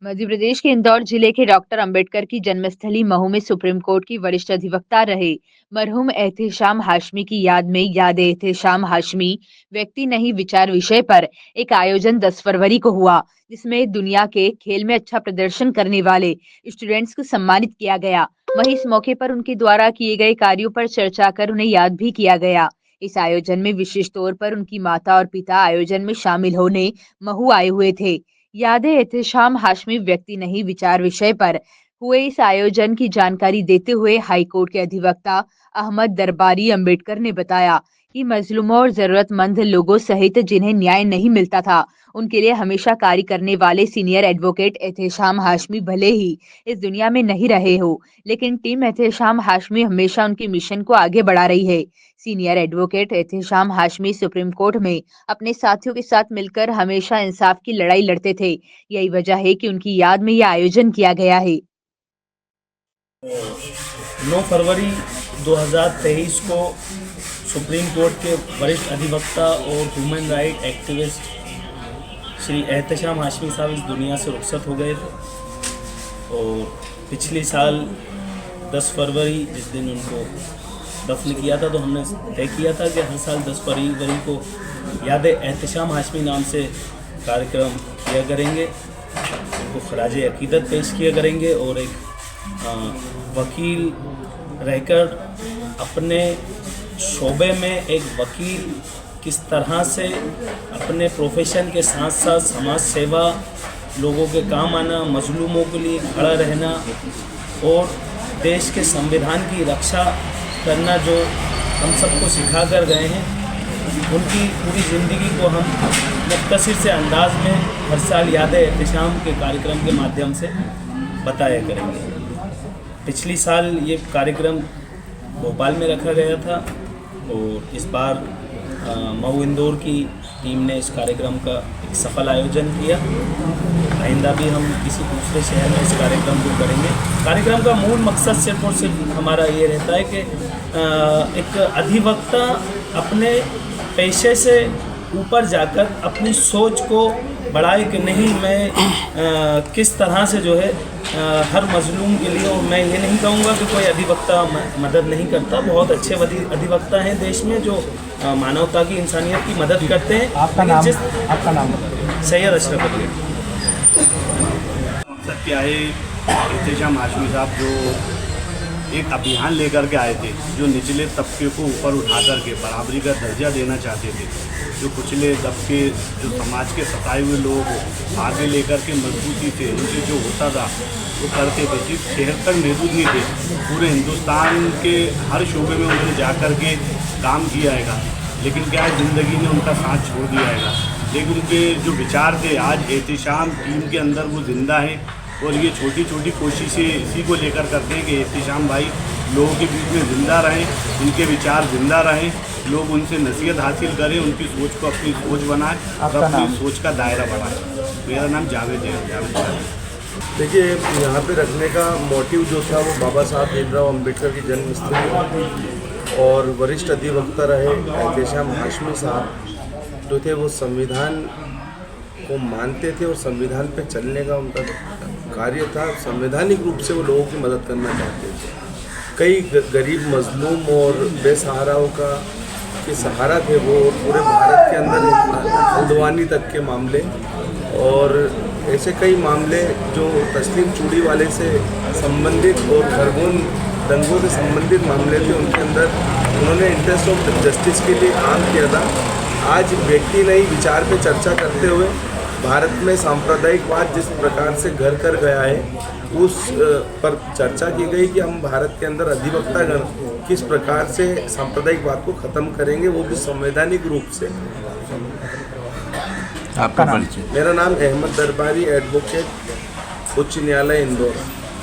मध्य प्रदेश के इंदौर जिले के डॉक्टर अंबेडकर की जन्मस्थली महू में सुप्रीम कोर्ट की वरिष्ठ अधिवक्ता रहे मरहूम एहतेशाम हाशमी की याद में याद एहतेशाम हाशमी व्यक्ति नहीं विचार विषय पर एक आयोजन 10 फरवरी को हुआ, जिसमें दुनिया के खेल में अच्छा प्रदर्शन करने वाले स्टूडेंट्स को सम्मानित किया गया। वहीं इस मौके पर उनके द्वारा किए गए कार्यों पर चर्चा कर उन्हें याद भी किया गया। इस आयोजन में विशेष तौर पर उनकी माता और पिता आयोजन में शामिल होने महू आए हुए थे। यादें एहतेशाम हाशमी व्यक्ति नहीं विचार विषय पर हुए इस आयोजन की जानकारी देते हुए हाईकोर्ट के अधिवक्ता अहमद दरबारी अंबेडकर ने बताया कि मजलूमों और जरूरतमंद लोगों सहित जिन्हें न्याय नहीं मिलता था, उनके लिए हमेशा कार्य करने वाले सीनियर एडवोकेट एहतेशाम हाशमी भले ही इस दुनिया में नहीं रहे हो, लेकिन टीम एहतेशाम हाशमी हमेशा उनके मिशन को आगे बढ़ा रही है। Senior advocate Ehtesham Hashmi supreme court में अपने साथियों के साथ मिलकर हमेशा इंसाफ की लड़ाई लड़ते थे। यही वजह है कि उनकी याद में यह आयोजन किया गया है। 9 फरवरी 2023 को सुप्रीम कोर्ट के वरिष्ठ अधिवक्ता और human right activist Shri Ehtesham Hashmi साहब इस दुनिया से रुखसत हो गए थे। और पिछले साल 10 फरवरी जिस दिन उनको दफन किया था, तो हमने तय किया था कि हर साल 10 फरवरी को याद एहतेशाम हाशमी नाम से कार्यक्रम किया करेंगे, उनको खराज अकीदत पेश किया करेंगे और एक वकील रहकर अपने शोबे में एक वकील किस तरह से अपने प्रोफेशन के साथ साथ समाज सेवा, लोगों के काम आना, मजलूमों के लिए खड़ा रहना और देश के संविधान की रक्षा करना जो हम सबको सिखा कर गए हैं, उनकी पूरी ज़िंदगी को हम मुख्तसर से अंदाज में हर साल याद एहतेशाम के कार्यक्रम के माध्यम से बताया करेंगे। पिछली साल ये कार्यक्रम भोपाल में रखा गया था और इस बार मऊ इंदौर की टीम ने इस कार्यक्रम का एक सफल आयोजन किया। आइंदा भी हम किसी दूसरे शहर में इस कार्यक्रम को करेंगे। कार्यक्रम का मूल मकसद सिर्फ और सिर्फ हमारा ये रहता है कि एक अधिवक्ता अपने पेशे से ऊपर जाकर अपनी सोच को बढ़ाए कि नहीं, मैं किस तरह से जो है हर मजलूम के लिए, और मैं ये नहीं कहूँगा कि कोई अधिवक्ता मदद नहीं करता, बहुत अच्छे अधिवक्ता हैं देश में जो मानवता की, इंसानियत की मदद करते हैं। आपका नाम सैयद अशरफ अली। सत्य है एहतेशाम हाशमी साहब जो एक अभियान लेकर के आए थे, जो निचले तबके को ऊपर उठा करके बराबरी का दर्जा देना चाहते थे, जो कुचले तबके, जो समाज के सताए हुए लोग आगे लेकर के मजबूती से उनसे जो होता था वो करते थे। सिर्फ शहर तक महदूद नहीं थे, पूरे हिंदुस्तान के हर शोबे में उन्होंने जा कर के काम किया है। लेकिन क्या है, ज़िंदगी ने उनका साथ छोड़ दिया है, लेकिन उनके जो विचार थे आज एहतेशाम टीम के अंदर वो ज़िंदा है। और ये छोटी छोटी कोशिशें इसी को लेकर करते हैं कि एहतेशाम भाई लोगों के बीच में ज़िंदा रहें, उनके विचार ज़िंदा रहें, लोग उनसे नसीहत हासिल करें, उनकी सोच को अपनी सोच बनाएं और अपनी सोच का दायरा बढ़ाएं। मेरा नाम जावेद है। देखिए, यहाँ पे रखने का मोटिव जो था वो बाबा साहब भीमराव अम्बेडकर की जन्मस्थली और वरिष्ठ अधिवक्ता रहे एहतेशाम हाशमी साहब जो थे, वो संविधान को मानते थे और संविधान पे चलने का उनका कार्य था। संवैधानिक रूप से वो लोगों की मदद करना चाहते थे। कई गरीब मजलूम और बेसहाराओं का के सहारा थे वो, पूरे भारत के अंदर हल्द्वानी तक के मामले और ऐसे कई मामले जो तस्लीम चूड़ी वाले से संबंधित और खरगोन दंगों से संबंधित मामले थे, उनके अंदर उन्होंने इंटरेस्ट ऑफ जस्टिस के लिए काम किया था। आज व्यक्ति नहीं विचार पे चर्चा करते हुए भारत में सांप्रदायिकवाद जिस प्रकार से घर कर गया है, उस पर चर्चा की गई कि हम भारत के अंदर अधिवक्तागण किस प्रकार से सांप्रदायिकवाद को ख़त्म करेंगे, वो भी संवैधानिक रूप से। आपका परिचय? मेरा नाम अहमद दरबारी, एडवोकेट, उच्च न्यायालय इंदौर।